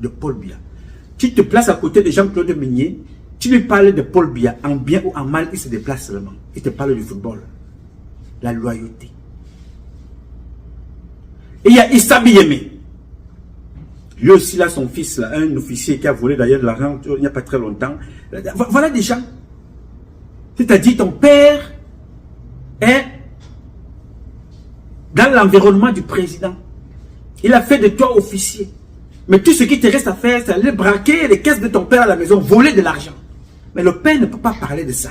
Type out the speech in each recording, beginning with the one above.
de Paul Biya. Tu te places à côté de Jean-Claude Meunier, tu lui parles de Paul Biya, en bien ou en mal, il se déplace seulement. Il te parle du football. La loyauté. Et il y a Issa Biyeme. Lui aussi, là, son fils, là, un officier qui a volé d'ailleurs de l'argent il n'y a pas très longtemps. Voilà des gens. C'est-à-dire, ton père est dans l'environnement du président. Il a fait de toi officier. Mais tout ce qui te reste à faire, c'est aller braquer les caisses de ton père à la maison, voler de l'argent. Mais le père ne peut pas parler de ça.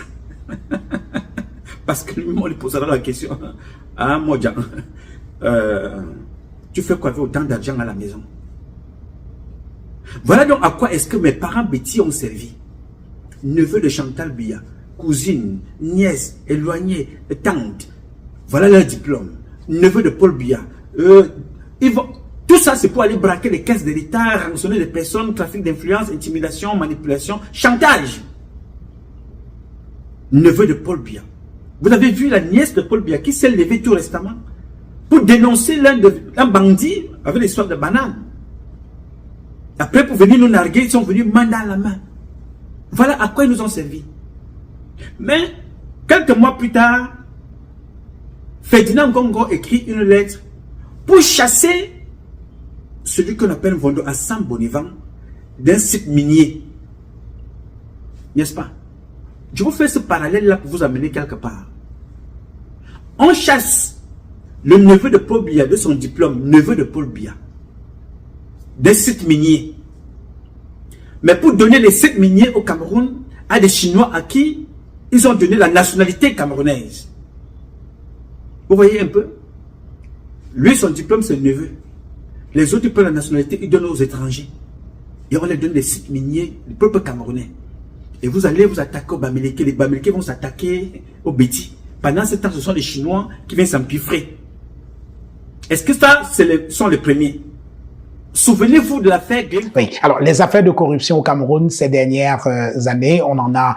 Parce que lui, on lui posera la question. Ah, Modjan, tu fais quoi avec autant d'argent à la maison? Voilà donc à quoi est-ce que mes parents bêtis ont servi. Neveu de Chantal Biya, cousine, nièce, éloignée, tante. Voilà leur diplôme. Neveu de Paul Biya. Tout ça, c'est pour aller braquer les caisses de l'État, rançonner des personnes, trafic d'influence, intimidation, manipulation, chantage. Neveu de Paul Biya. Vous avez vu la nièce de Paul Biya qui s'est levée tout récemment pour dénoncer un bandit avec l'histoire de banane. Après, pour venir nous narguer, ils sont venus main dans la main. Voilà à quoi ils nous ont servi. Mais, quelques mois plus tard, Ferdinand Gongo écrit une lettre pour chasser celui qu'on appelle Vondo Assam Bonivan d'un site minier. N'est-ce pas? Je vous fais ce parallèle-là pour vous amener quelque part. On chasse le neveu de Paul Biya de son diplôme, neveu de Paul Biya, des sites miniers. Mais pour donner les sites miniers au Cameroun à des Chinois à qui ils ont donné la nationalité camerounaise. Vous voyez un peu? Lui, son diplôme, c'est le neveu. Les autres, ils prennent la nationalité, ils donnent aux étrangers. Et on les donne les sites miniers du peuple camerounais. Et vous allez vous attaquer aux Bamileke. Les Bamileke vont s'attaquer aux Bétis. Pendant ce temps, ce sont les Chinois qui viennent s'empiffrer. Est-ce que ça, sont les premiers? Souvenez-vous de l'affaire Glencore. Oui, alors les affaires de corruption au Cameroun ces dernières années, on en a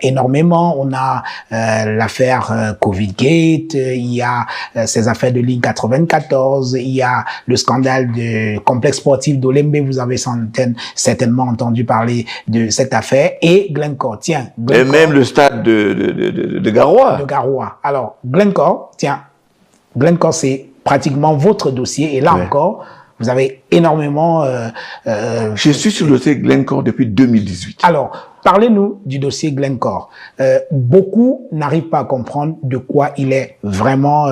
énormément. On a l'affaire Covid-Gate, il y a ces affaires de Ligue 94, il y a le scandale du complexe sportif d'Olembe, vous avez certainement entendu parler de cette affaire, et Glencore, tiens. Glencore, et même le stade de Garoua. De Garoua. Alors, Glencore, tiens, Glencore c'est pratiquement votre dossier, et là encore, vous avez énormément... je suis sur le dossier Glencore depuis 2018. Alors, parlez-nous du dossier Glencore. Beaucoup n'arrivent pas à comprendre de quoi il est vraiment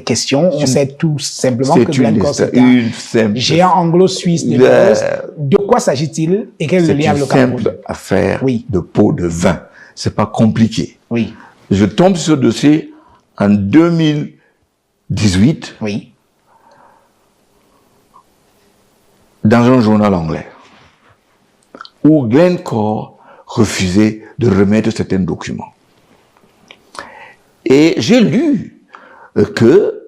question. On sait tout simplement que Glencore, c'est un géant anglo-suisse de l'Ouest. De quoi s'agit-il et quel est le lien avec le Cameroun? C'est une simple affaire de pot de vin. C'est pas compliqué. Oui. Je tombe sur ce dossier en 2018. Oui. Dans un journal anglais, où Glencore refusait de remettre certains documents. Et j'ai lu que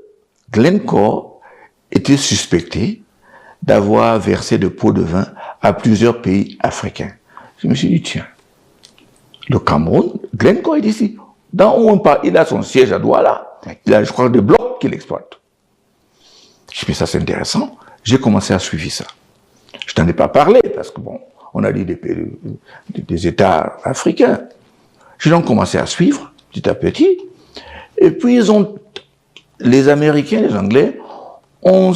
Glencore était suspecté d'avoir versé de pots de vin à plusieurs pays africains. Je me suis dit, tiens, le Cameroun, Glencore est ici. Dans où on parle, il a son siège à Douala. Il a, je crois, des blocs qu'il exploite. Je me suis dit, ça c'est intéressant. J'ai commencé à suivre ça. Je t'en ai pas parlé, parce que bon, on a dit des États africains. J'ai donc commencé à suivre, petit à petit. Et puis, les Américains, les Anglais, ont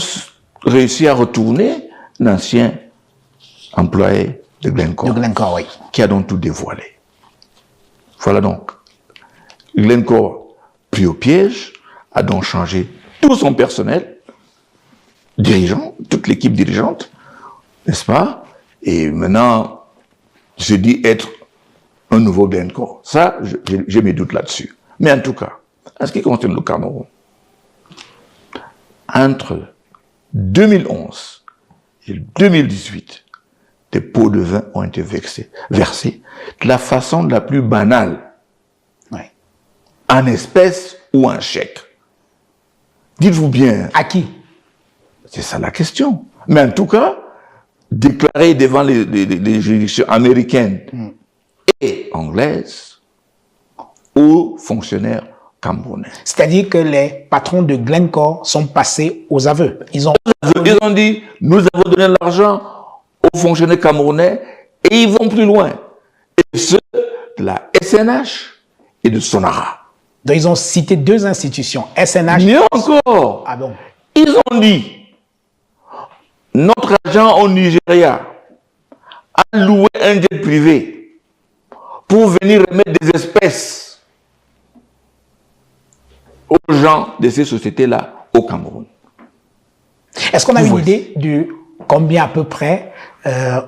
réussi à retourner l'ancien employé de Glencore. De Glencore, oui. Qui a donc tout dévoilé. Voilà donc. Glencore, pris au piège, a donc changé tout son personnel, dirigeant, toute l'équipe dirigeante, n'est-ce pas? Et maintenant, je dis être un nouveau Glencore. Ça, j'ai mes doutes là-dessus. Mais en tout cas, en ce qui concerne le Cameroun, entre 2011 et 2018, des pots de vin ont été versés de la façon la plus banale, en espèces ou en chèque. Dites-vous bien. À qui? C'est ça la question. Mais en tout cas, déclaré devant les juridictions américaines et anglaises aux fonctionnaires camerounais. C'est-à-dire que les patrons de Glencore sont passés aux aveux. Ils ont dit, nous avons donné l'argent aux fonctionnaires camerounais, et ils vont plus loin. Et ceux de la SNH et de Sonara. Donc, ils ont cité 2 institutions, SNH. Mieux encore, Ah bon? ils ont dit, notre agent au Nigeria a loué un jet privé pour venir remettre des espèces aux gens de ces sociétés-là au Cameroun. Est-ce qu'on a une idée de combien à peu près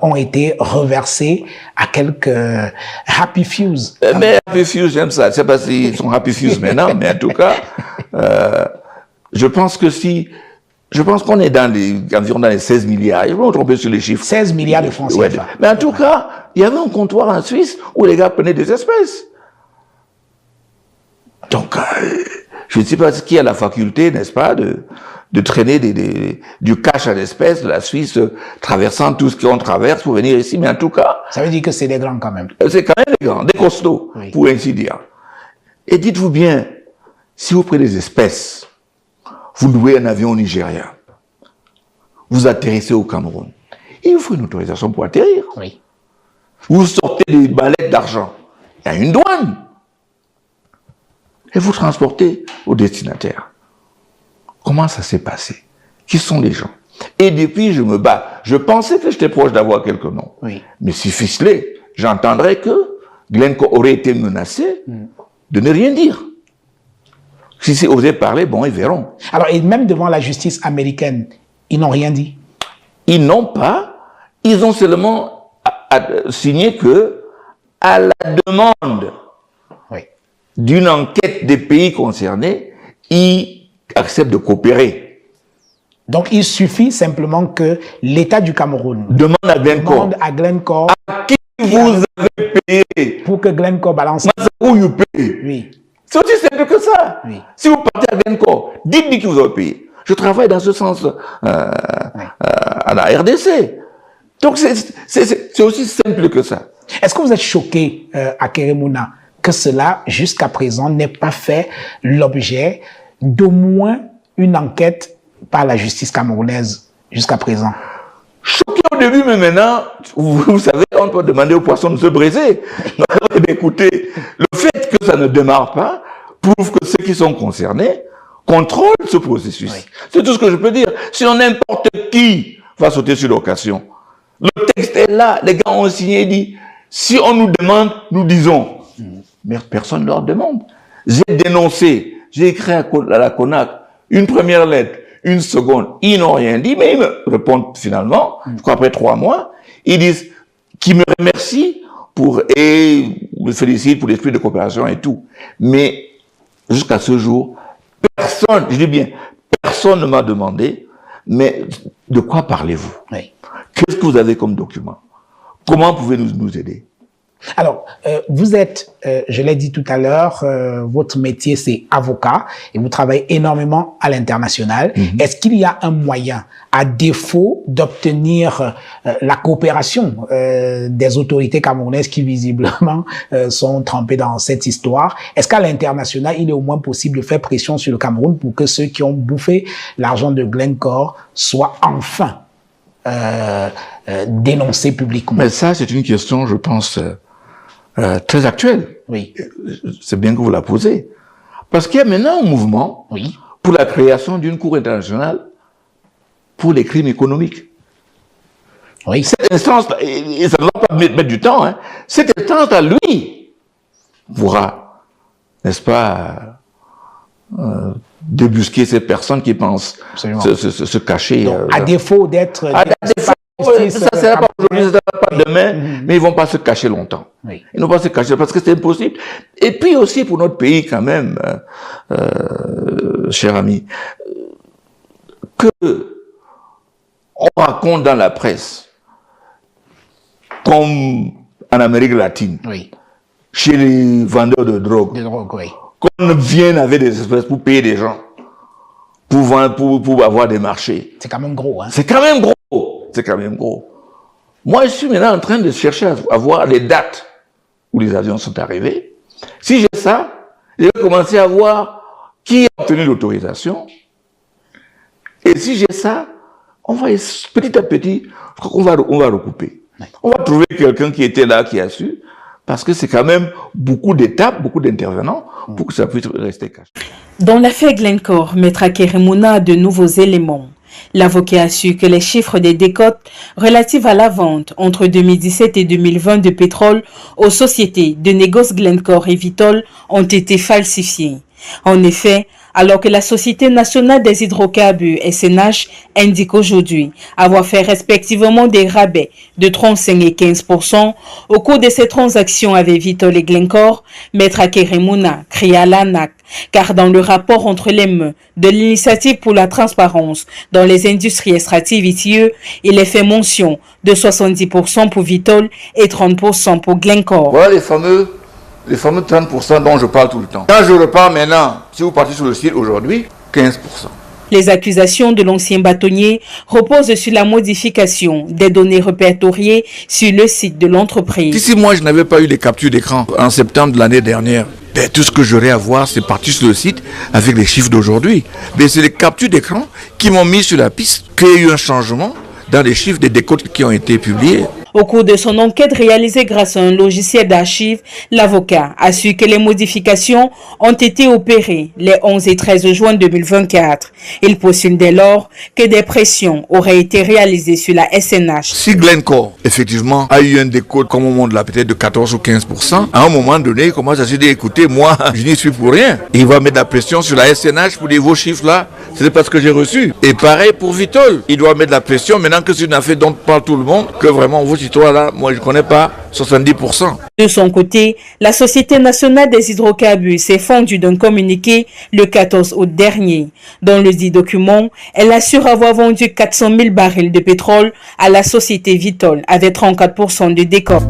ont été reversés à quelques Happy Fews? Mais Happy Fews, j'aime ça. Je ne sais pas s'ils sont Happy Fews maintenant, mais en tout cas, je pense que je pense qu'on est environ dans les 16 milliards. Je vais me tromper sur les chiffres. 16 milliards de francs Ouais, CFA. mais en tout cas, il y avait un comptoir en Suisse où les gars prenaient des espèces. Donc, je ne sais pas qui a la faculté, n'est-ce pas, de traîner du cash à l'espèce de la Suisse, traversant tout ce qu'on traverse pour venir ici. Mais en tout cas, Ça veut dire que c'est des grands quand même. c'est quand même des grands, des costauds, Oui. pour ainsi dire. Et dites-vous bien, si vous prenez des espèces, vous louez un avion au Nigeria, vous atterrissez au Cameroun, il vous faut une autorisation pour atterrir. Oui. Vous sortez des ballettes d'argent, il y a une douane. Et vous transportez au destinataire. Comment ça s'est passé? Qui sont les gens? Et depuis, je me bats. Je pensais que j'étais proche d'avoir quelques noms. Oui. Mais si ficelé, j'entendrais que Glencore aurait été menacé de ne rien dire. Si c'est osé parler, bon, ils verront. Alors, et même devant la justice américaine, ils n'ont rien dit. Ils n'ont pas, ils ont seulement signé que, à la demande Oui. d'une enquête des pays concernés, ils acceptent de coopérer. Donc, il suffit simplement que l'État du Cameroun Demande à Glencore. demande à Glencore À qui vous avez payé? pour que Glencore balance. Où you pay? Oui. C'est aussi simple que ça. Oui. Si vous partez à Glencore, dites-lui que vous avez payé. Je travaille dans ce sens à la RDC. Donc, c'est aussi simple que ça. Est-ce que vous êtes choqué à Keremouna que cela, jusqu'à présent, n'ait pas fait l'objet d'au moins une enquête par la justice camerounaise jusqu'à présent? Choqué au début, mais maintenant, vous savez, on peut demander aux poissons de se briser. Écoutez, le fait que ça ne démarre pas prouve que ceux qui sont concernés contrôlent ce processus. Oui. C'est tout ce que je peux dire. Sinon, n'importe qui va sauter sur l'occasion. Le texte est là, les gars ont signé et dit, si on nous demande, nous disons. Mais personne ne leur demande. J'ai dénoncé, j'ai écrit à la CONAC une première lettre, une seconde, ils n'ont rien dit, mais ils me répondent finalement, je crois après 3 mois, ils disent qu'ils me remercient et me félicitent pour l'esprit de coopération et tout. Mais jusqu'à ce jour, personne, je dis bien, personne ne m'a demandé, mais de quoi parlez-vous? Oui. Qu'est-ce que vous avez comme document? Comment pouvez-vous nous aider? Alors, vous êtes, je l'ai dit tout à l'heure, votre métier c'est avocat et vous travaillez énormément à l'international. Est-ce qu'il y a un moyen, à défaut d'obtenir la coopération des autorités camerounaises qui visiblement sont trempées dans cette histoire, est-ce qu'à l'international, il est au moins possible de faire pression sur le Cameroun pour que ceux qui ont bouffé l'argent de Glencore soient enfin dénoncés publiquement? Mais ça, c'est une question, je pense, très actuelle. Oui. C'est bien que vous la posez. Parce qu'il y a maintenant un mouvement Oui. pour la création d'une cour internationale pour les crimes économiques. Oui. Cette instance, et ça ne va pas mettre du temps, hein, cette instance à lui pourra, n'est-ce pas, débusquer ces personnes qui pensent se cacher. Donc, à défaut d'être... Ça ne sera pas aujourd'hui, ça ne sera pas demain, mais ils ne vont pas se cacher longtemps. Oui. Ils ne vont pas se cacher parce que c'est impossible. Et puis aussi pour notre pays quand même, cher ami, que on raconte dans la presse, comme en Amérique latine, Oui. chez les vendeurs de drogue, De drogue, oui. qu'on vienne avec des espèces pour payer des gens, pour avoir des marchés. C'est quand même gros, hein. C'est quand même gros. C'est quand même gros. Moi, je suis maintenant en train de chercher à voir les dates où les avions sont arrivés. Si j'ai ça, je vais commencer à voir qui a obtenu l'autorisation. Et si j'ai ça, On va petit à petit, je crois qu'on va recouper. On va trouver quelqu'un qui était là, qui a su, parce que c'est quand même beaucoup d'étapes, beaucoup d'intervenants pour que ça puisse rester caché. Dans l'affaire Glencore, Maître Akeremouna a de nouveaux éléments. L'avocat a su que les chiffres des décotes relatifs à la vente entre 2017 et 2020 de pétrole aux sociétés de négoce Glencore et Vitol ont été falsifiés. En effet, alors que la Société nationale des hydrocarbures SNH indique aujourd'hui avoir fait respectivement des rabais de 35 et 15% au cours de ces transactions avec Vitol et Glencore, Maître Akeremouna crie à l'ANAC, car dans le rapport entre les mains de l'Initiative pour la transparence dans les industries extractives ITIE, il est fait mention de 70% pour Vitol et 30% pour Glencore. Voilà les fameux 30% dont je parle tout le temps. Quand je repars maintenant, si vous partez sur le site aujourd'hui, 15%. Les accusations de l'ancien bâtonnier reposent sur la modification des données répertoriées sur le site de l'entreprise. Si moi je n'avais pas eu les captures d'écran en septembre de l'année dernière, ben, tout ce que j'aurais à voir, c'est parti sur le site avec les chiffres d'aujourd'hui. Mais c'est les captures d'écran qui m'ont mis sur la piste qu'il y a eu un changement dans les chiffres des décotes qui ont été publiés. Au cours de son enquête réalisée grâce à un logiciel d'archives, l'avocat a su que les modifications ont été opérées les 11 et 13 juin 2024. Il postule dès lors que des pressions auraient été réalisées sur la SNH. Si Glencore, effectivement, a eu un décote, comme au monde là, peut-être de 14 ou 15%, à un moment donné, il commence à se dire, écoutez, moi, je n'y suis pour rien. Et il va mettre la pression sur la SNH pour dire, vos chiffres là, c'est parce que j'ai reçu. Et pareil pour Vitol. Il doit mettre la pression, maintenant que c'est une affaire dont parle tout le monde, que vraiment, vos histoires là, moi je ne connais pas 70%. De son côté, la Société nationale des hydrocarbures s'est fendue d'un communiqué le 14 août dernier. Dans le dit document, elle assure avoir vendu 400 000 barils de pétrole à la société Vitol avec 34% de décote.